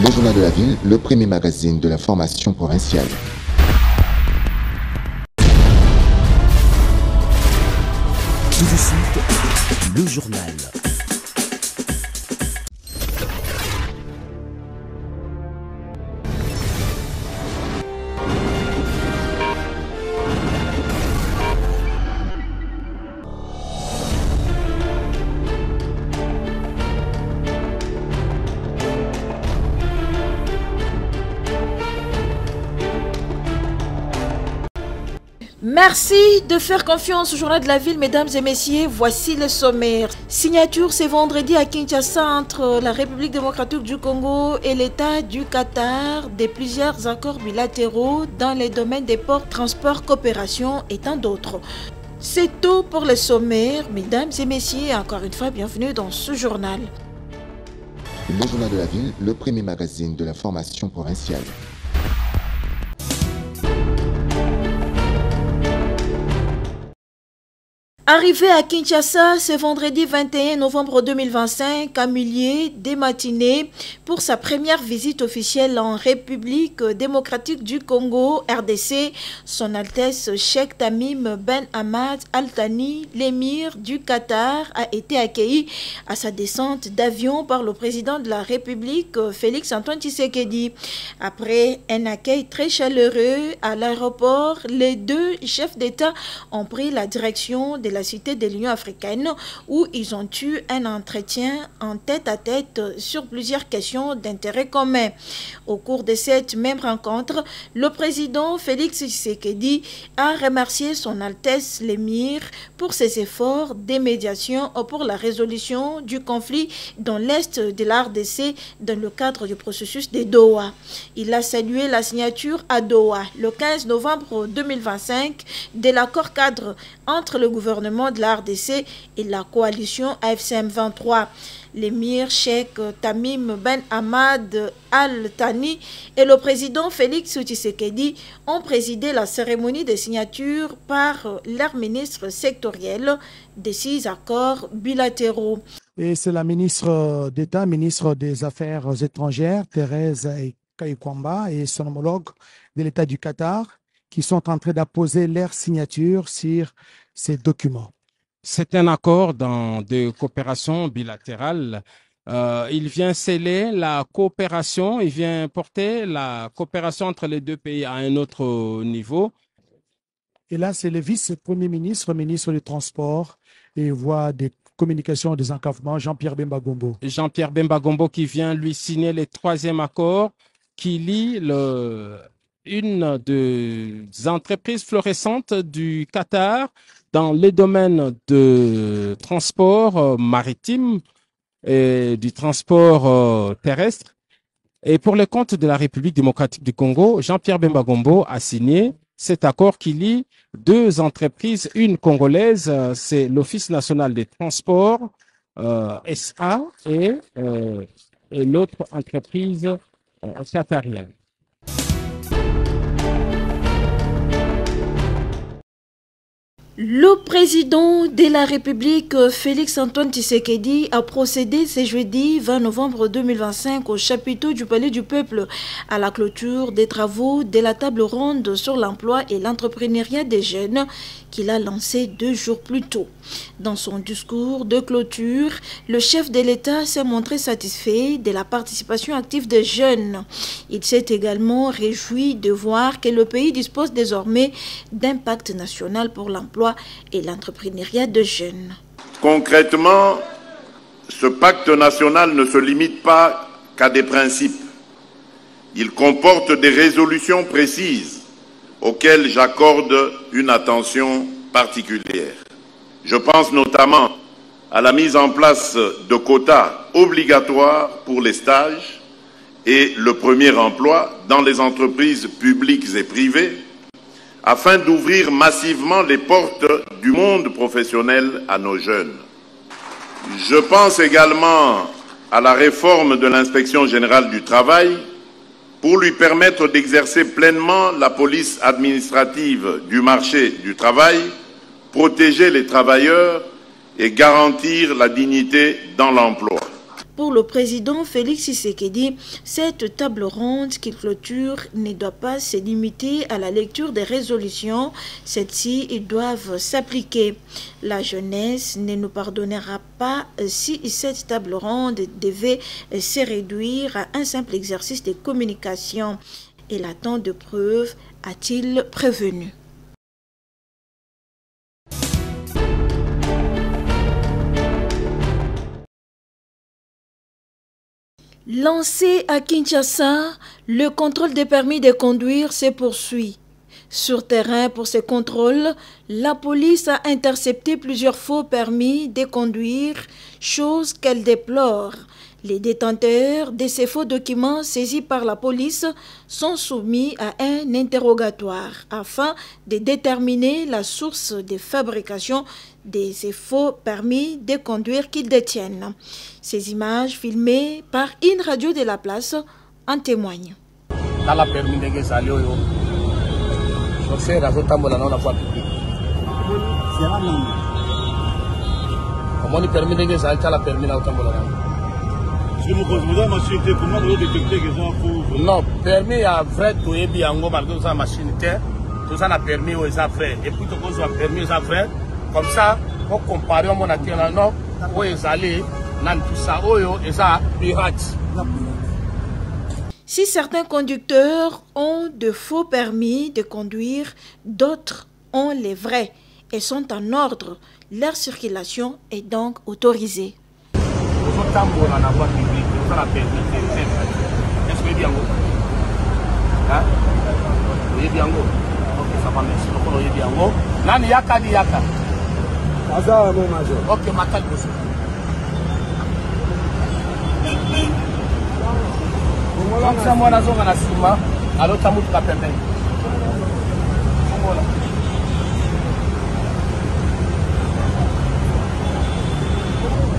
Le Journal de la Ville, le premier magazine de l'information provinciale. Tout de suite, le journal. Merci de faire confiance au Journal de la Ville, mesdames et messieurs. Voici le sommaire. Signature ce vendredi à Kinshasa entre la République démocratique du Congo et l'État du Qatar de plusieurs accords bilatéraux dans les domaines des ports, transports, coopération et tant d'autres. C'est tout pour le sommaire, mesdames et messieurs. Encore une fois, bienvenue dans ce journal. Le Journal de la Ville, le premier magazine de l'information provinciale. Arrivé à Kinshasa ce vendredi 21 novembre 2025, à milieu des matinées, pour sa première visite officielle en République démocratique du Congo, RDC, son Altesse Cheikh Tamim Ben Hamad Al Thani, l'émir du Qatar, a été accueilli à sa descente d'avion par le président de la République, Félix Antoine Tshisekedi. Après un accueil très chaleureux à l'aéroport, les deux chefs d'État ont pris la direction de la cité de l'Union africaine où ils ont eu un entretien en tête-à-tête sur plusieurs questions d'intérêt commun. Au cours de cette même rencontre, le président Félix Tshisekedi a remercié son Altesse l'émir pour ses efforts de médiation pour la résolution du conflit dans l'est de la RDC dans le cadre du processus de Doha. Il a salué la signature à Doha le 15 novembre 2025 de l'accord cadre entre le gouvernement de la RDC et la coalition AFCM 23. L'émir Cheikh Tamim Ben Hamad Al Thani et le président Félix Tshisekedi ont présidé la cérémonie de signature par leurs ministres sectoriels des 6 accords bilatéraux. Et c'est la ministre d'État, ministre des Affaires étrangères, Thérèse Kayikwamba, et son homologue de l'État du Qatar, qui sont en train d'apposer leur signature sur ces documents. C'est un accord de coopération bilatérale. Il vient sceller la coopération, il vient porter la coopération entre les deux pays à un autre niveau. Et là, c'est le vice-premier ministre, ministre du Transport et voie des communications et des encadrements, Jean-Pierre Bemba Gombo. Jean-Pierre Bemba Gombo qui vient lui signer le 3e accord qui lie une des entreprises florissantes du Qatar dans les domaines de transport maritime et du transport terrestre. Et pour le compte de la République démocratique du Congo, Jean-Pierre Bemba Gombo a signé cet accord qui lie 2 entreprises, une congolaise, c'est l'Office national des transports, SA, et l'autre entreprise qatarienne. Le président de la République, Félix Antoine Tshisekedi, a procédé ce jeudi 20 novembre 2025 au chapiteau du Palais du Peuple à la clôture des travaux de la table ronde sur l'emploi et l'entrepreneuriat des jeunes qu'il a lancé 2 jours plus tôt. Dans son discours de clôture, le chef de l'État s'est montré satisfait de la participation active des jeunes. Il s'est également réjoui de voir que le pays dispose désormais d'un pacte national pour l'emploi et l'entrepreneuriat de jeunes. Concrètement, ce pacte national ne se limite pas qu'à des principes. Il comporte des résolutions précises auxquelles j'accorde une attention particulière. Je pense notamment à la mise en place de quotas obligatoires pour les stages et le premier emploi dans les entreprises publiques et privées, afin d'ouvrir massivement les portes du monde professionnel à nos jeunes. Je pense également à la réforme de l'Inspection générale du travail pour lui permettre d'exercer pleinement la police administrative du marché du travail, protéger les travailleurs et garantir la dignité dans l'emploi. Pour le président Félix Tshisekedi, cette table ronde qu'il clôture ne doit pas se limiter à la lecture des résolutions. Celles-ci doivent s'appliquer. La jeunesse ne nous pardonnera pas si cette table ronde devait se réduire à un simple exercice de communication. Elle attend de preuves, a-t-il prévenu. Lancé à Kinshasa, le contrôle des permis de conduire se poursuit. Sur terrain pour ces contrôles, la police a intercepté plusieurs faux permis de conduire, chose qu'elle déplore. Les détenteurs de ces faux documents saisis par la police sont soumis à un interrogatoire afin de déterminer la source de fabrication de ces faux permis de conduire qu'ils détiennent. Ces images filmées par une radio de la place en témoignent. Non, permis à vrai tout est bien malgré sa machine tout ça n'a permis aux affaires et puis tout ça permis aux affaires comme ça pour comparer au monde actuel non où ils allaient dans tout ça et ça pirate. Si certains conducteurs ont de faux permis de conduire, d'autres ont les vrais et sont en ordre. Leur circulation est donc autorisée. Est-ce que bien hein? Oui, bien ok, ça va merci. Donc, bien Nani yaka di yaka. Aza mon major. Ok, matal boss. Donc ça moi na zonga na sima, alo tamu ka pembe.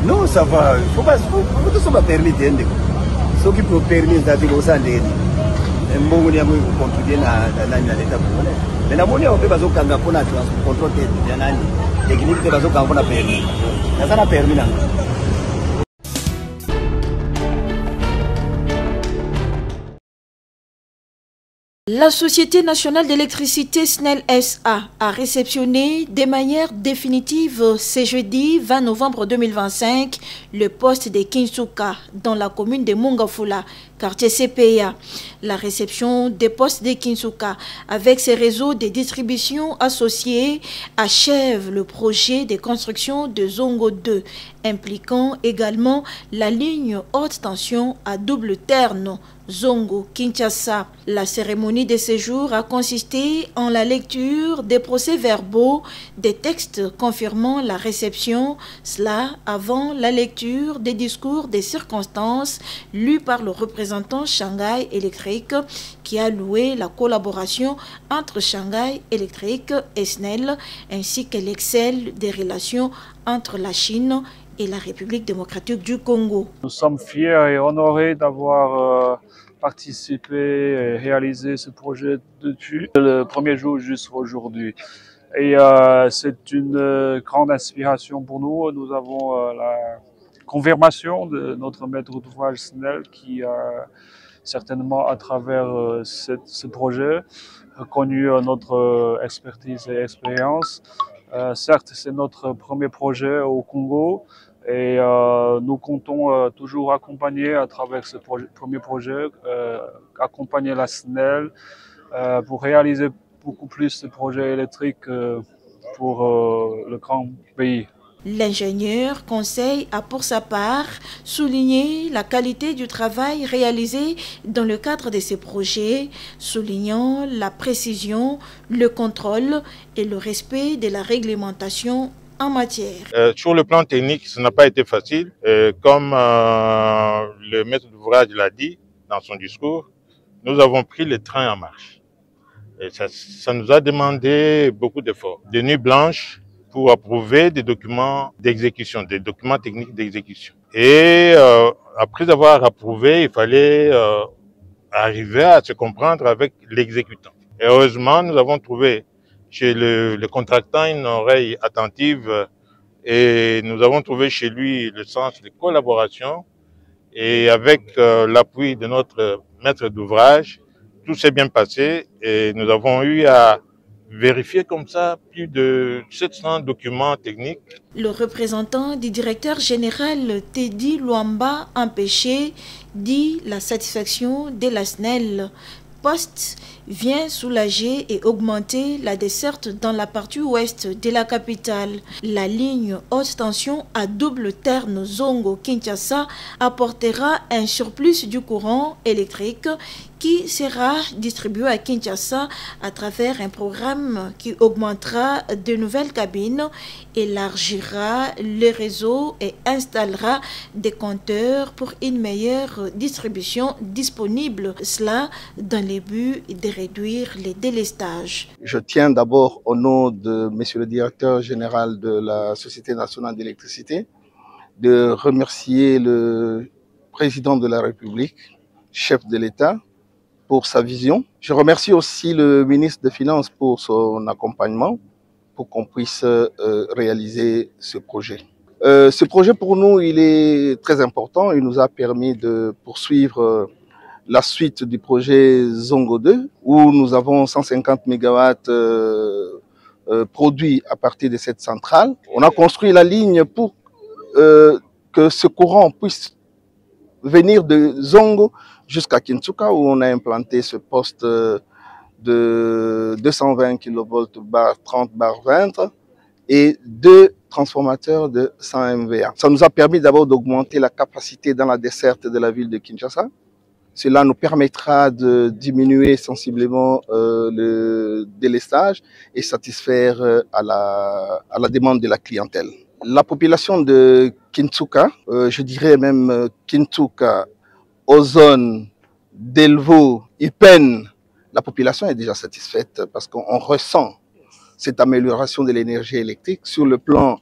Non, ça va. Faut pas tout ça va permis d'ende. Ce qui peut permettre d'aller au centre. Mbongo ni yango contrôler na l'état pour. Mais na moni on peut bazo kanga pona contrôle de nani. Technique de bazo kanga pona permis. Ça na permis na. La Société nationale d'électricité SNEL SA a réceptionné de manière définitive ce jeudi 20 novembre 2025 le poste de Kinsuka dans la commune de Mongafula, quartier CPA. La réception des postes de Kinsuka avec ses réseaux de distribution associés achève le projet de construction de Zongo 2, impliquant également la ligne haute tension à double terne Zongo Kinshasa. La cérémonie de séjour a consisté en la lecture des procès-verbaux, des textes confirmant la réception, cela avant la lecture des discours des circonstances lus par le représentant Shanghai Electric qui a loué la collaboration entre Shanghai Electric et SNEL ainsi que l'excel des relations entre la Chine et la République démocratique du Congo. Nous sommes fiers et honorés d'avoir participé et réalisé ce projet depuis le premier jour jusqu'à aujourd'hui. Et c'est une grande inspiration pour nous. Nous avons la confirmation de notre maître d'ouvrage SNEL qui a certainement à travers ce projet reconnu notre expertise et expérience. Certes, c'est notre premier projet au Congo et nous comptons toujours accompagner à travers ce premier projet, accompagner la SNEL pour réaliser beaucoup plus de projets électriques pour le grand pays. L'ingénieur conseil a pour sa part souligné la qualité du travail réalisé dans le cadre de ces projets, soulignant la précision, le contrôle et le respect de la réglementation en matière. Sur le plan technique, ça n'a pas été facile. Comme le maître d'ouvrage l'a dit dans son discours, nous avons pris le train en marche. Et ça nous a demandé beaucoup d'efforts. Des nuits blanches pour approuver des documents d'exécution, des documents techniques d'exécution. Et après avoir approuvé, il fallait arriver à se comprendre avec l'exécutant. Et heureusement, nous avons trouvé chez le contractant une oreille attentive et nous avons trouvé chez lui le sens de collaboration Et avec l'appui de notre maître d'ouvrage, tout s'est bien passé et nous avons eu à vérifier comme ça plus de 700 documents techniques. Le représentant du directeur général Teddy Luamba Empêché dit la satisfaction de la SNEL Poste vient soulager et augmenter la desserte dans la partie ouest de la capitale. La ligne haute tension à double terne Zongo-Kinshasa apportera un surplus du courant électrique qui sera distribué à Kinshasa à travers un programme qui augmentera de nouvelles cabines, élargira le réseau et installera des compteurs pour une meilleure distribution disponible. Cela dans le but de réduire les délestages. Je tiens d'abord au nom de Monsieur le Directeur Général de la Société Nationale d'Électricité de remercier le Président de la République, chef de l'État, pour sa vision. Je remercie aussi le ministre des Finances pour son accompagnement, pour qu'on puisse réaliser ce projet. Ce projet pour nous, il est très important. Il nous a permis de poursuivre la suite du projet Zongo 2, où nous avons 150 MW produits à partir de cette centrale. On a construit la ligne pour que ce courant puisse venir de Zongo jusqu'à Kinshasa, où on a implanté ce poste de 220 kV bar 30 bar 20 et 2 transformateurs de 100 MVA. Ça nous a permis d'abord d'augmenter la capacité dans la desserte de la ville de Kinshasa. Cela nous permettra de diminuer sensiblement le délestage et satisfaire à la demande de la clientèle. La population de Kinshasa, je dirais même Kinshasa, Ozone, Delvaux, Ipen, la population est déjà satisfaite parce qu'on ressent cette amélioration de l'énergie électrique sur le plan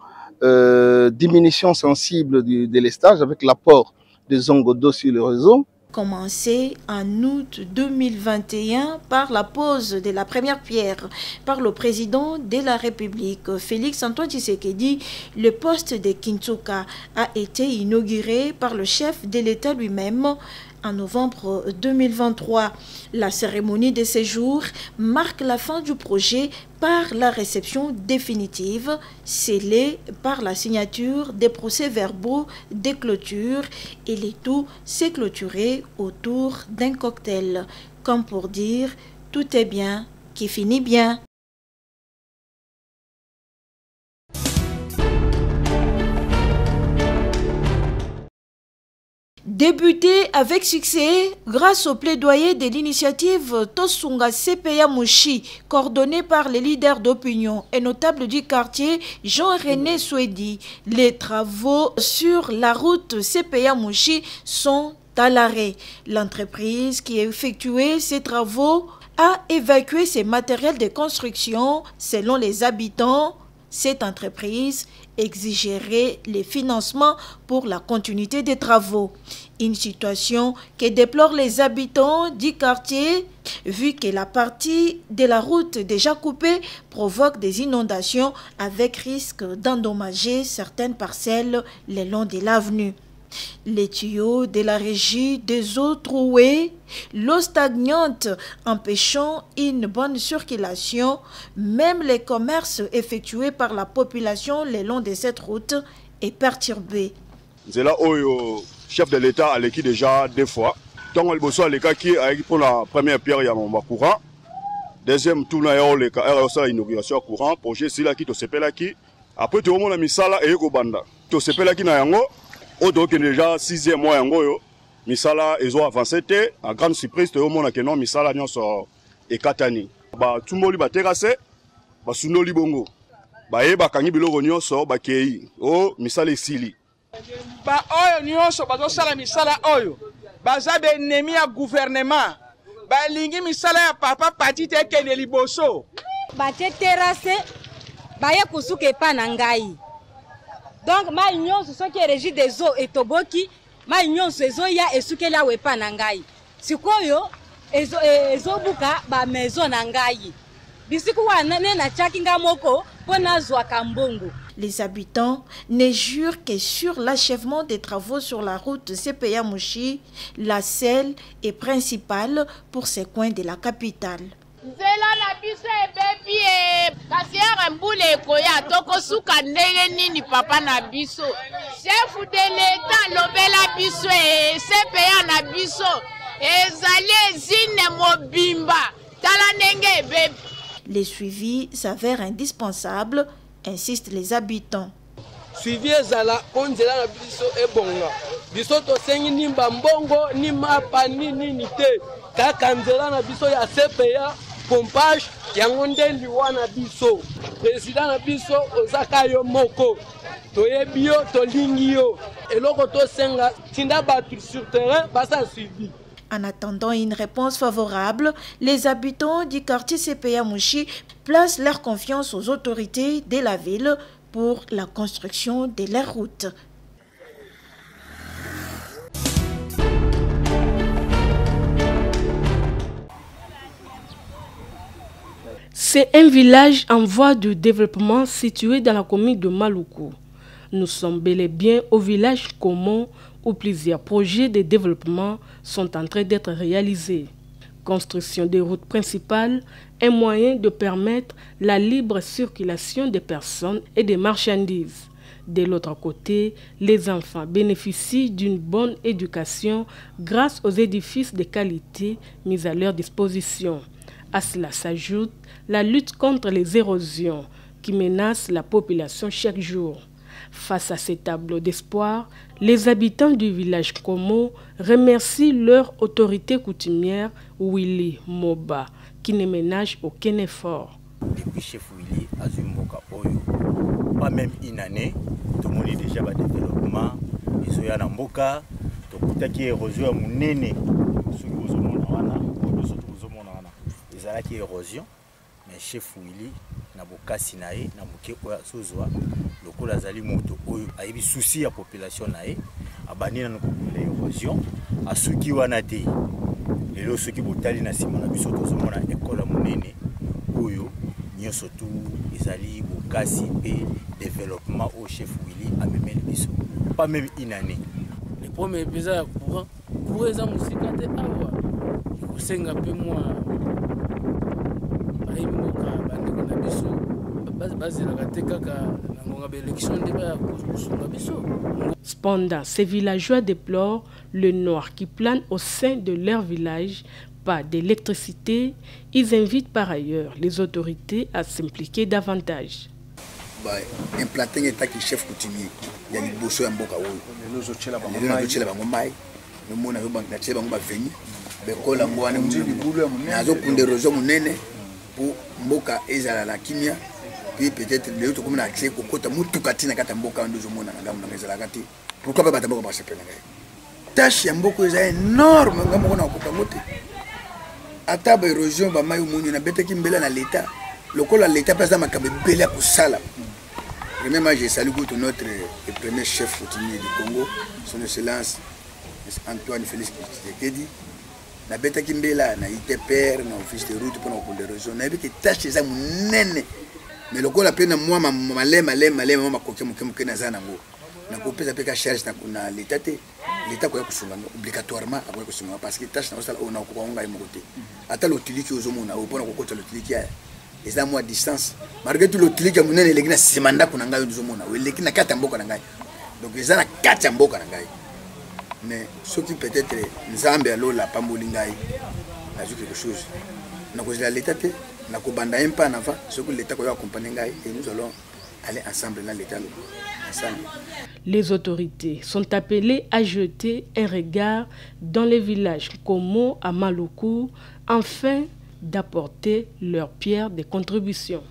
diminution sensible du délestage avec l'apport de Zongo 2 sur le réseau. Commencé en août 2021 par la pose de la première pierre par le président de la République, Félix Antoine Tshisekedi, le poste de Kinshasa a été inauguré par le chef de l'État lui-même en novembre 2023. La cérémonie de séjour marque la fin du projet par la réception définitive, scellée par la signature des procès-verbaux des clôtures, et les tout s'est clôturé autour d'un cocktail, comme pour dire tout est bien qui finit bien. Débuté avec succès grâce au plaidoyer de l'initiative Tosunga CPA Mouchi, coordonnée par les leaders d'opinion et notables du quartier Jean-René Souedi, les travaux sur la route CPA Mouchi sont à l'arrêt. L'entreprise qui a effectué ces travaux a évacué ses matériels de construction. Selon les habitants, cette entreprise exigerait les financements pour la continuité des travaux. Une situation que déplorent les habitants du quartier, vu que la partie de la route déjà coupée provoque des inondations avec risque d'endommager certaines parcelles le long de l'avenue. Les tuyaux de la régie des eaux trouées, l'eau stagnante empêchant une bonne circulation, même les commerces effectués par la population le long de cette route est perturbé. C'est là où le chef de l'État a l'équipe déjà 2 fois. Donc, il y a les cas qui pour la première pierre, il y a un courant. Deuxième tour, il y a une inauguration courant. Projet, c'est là qui te s'appelle là qui. Après, tout le monde a mis ça là et il y a te s'appelle là qui n'a rien. Donc déjà 6e mois yango misala ezo avancé te à grande surprise to mona ke non misala nyonso ekatani ba tumoli ba terrasse ba sunoli bongo ba ye ba kangi biloko nyonso ba kei o misala esili ba oyo nyonso bazo sala misala oyo baza be ennemi ya gouvernement ba lingi misala ya papa patite kende liboso ba te terrasse ba ye kusuke pa na ngai. Donc, ma union, ce qui est régi des eaux et toboki, ma union, ce qui est ce qui est là où est pas nangai. Si quoi yo, ezo buka ba maison nangai. Bisiku wa nane na chakinga moko pona zwa kambongo. Les habitants ne jurent que sur l'achèvement des travaux sur la route CPA-Mouchi, la seule et principale pour ces coins de la capitale. Nzela na biso ebebi kasi ya mbule koya toko suka ndenge nini papa na biso chef de l'état lobela biso CPA na biso ezali zine mobimba tala ndenge ebebi. Les suivis s'avèrent indispensables, insistent les habitants. Suivi ezala onzela na biso ebonga biso tosengi nimba mbongo ni mapa nini te kaka nzela na biso ya CPA pompage yango ndendi wana biso président na biso ozaka yo moko toyebi yo tolingi yo eloko tosenga tinda batu sur terrain basa suivi. En attendant une réponse favorable, les habitants du quartier CPA-Mouchi placent leur confiance aux autorités de la ville pour la construction de leurs routes. C'est un village en voie de développement situé dans la commune de Maluku. Nous sommes bel et bien au village commun où plusieurs projets de développement sont en train d'être réalisés. Construction des routes principales, un moyen de permettre la libre circulation des personnes et des marchandises. De l'autre côté, les enfants bénéficient d'une bonne éducation grâce aux édifices de qualité mis à leur disposition. À cela s'ajoute la lutte contre les érosions qui menacent la population chaque jour. Face à ces tableaux d'espoir, les habitants du village Komo remercient leur autorité coutumière Willy Moba, qui ne ménage aucun effort. Depuis chef Willy Azumboka Oyo, pas même une année, tout le monde est déjà en développement. Ils sont en Mboka, tout le monde est érosion à Mounene, qui érosion, mais chef Willy na bokasi nae na moke oya sozwa lokola zali moto oyo ayebi souci ya population nae abani na kokula érosion asuki wana te lelo soki botali na sima na biso tozomona école monene oyo nyonso tu ezali bokasi pe développement au chef Willy amemeli biso pas même une année le premier visa ya courant pour eza musika te awa ikosenga pe moi Cependant, ces villageois déplorent le noir qui plane au sein de leur village, pas d'électricité. Ils invitent par ailleurs les autorités à s'impliquer davantage. Implanter un état qui chef coutumier, il y a des bossos en boca oyo. Nous avons la bangomai, nous avons la bangomai, bekola ngwana nazo kunde rozo munene pour mboka ezala la kimia puis peut-être le autre comme na accès ko kota mutuka tina kata mboka ndozo mona na ngamu na ezala kati pourquoi pas batamboka ba sepena ngai tâche ya mboko eza énorme ngamu kona koka mote ata ba érosion ba mayu munyu na bete kimbela na l'état lokola l'état pesa makabe bela kusala. Premièrement, je salue notre premier chef coutumier du Congo, son excellence Antoine Félix Tshisekedi. Na beta kimbela na ite père na office de route pour na région na beta tâche za munene mais lokola pe na moi malema mama koke muke na za nango na kopesa pe ka charge na kuna l'état ko kusunga obligatoirement ako kusunga parce que tâche na osala ona ko ngai mokote ata lotiliki ozomona o pona kokota lotiliki ya eza moi distance malgré tout lotiliki munene lekina semanda kuna ngai ozomona o lekina kata mboka na ngai donc eza na kata mboka na ngai. Mais ce qui peut-être Nzambe alo la pambolingai a vu quelque chose. Na ko la l'état na ko banda un pas en avant, ce que l'état ko accompagner ngai et nous allons aller ensemble dans l'état ensemble. Les autorités sont appelées à jeter un regard dans les villages Komo à Maluku afin d'apporter leur pierre de contribution.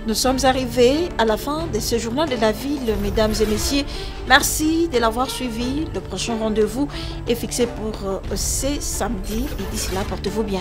Nous sommes arrivés à la fin de ce journal de la ville, mesdames et messieurs. Merci de l'avoir suivi. Le prochain rendez-vous est fixé pour ce samedi. Et d'ici là, portez-vous bien.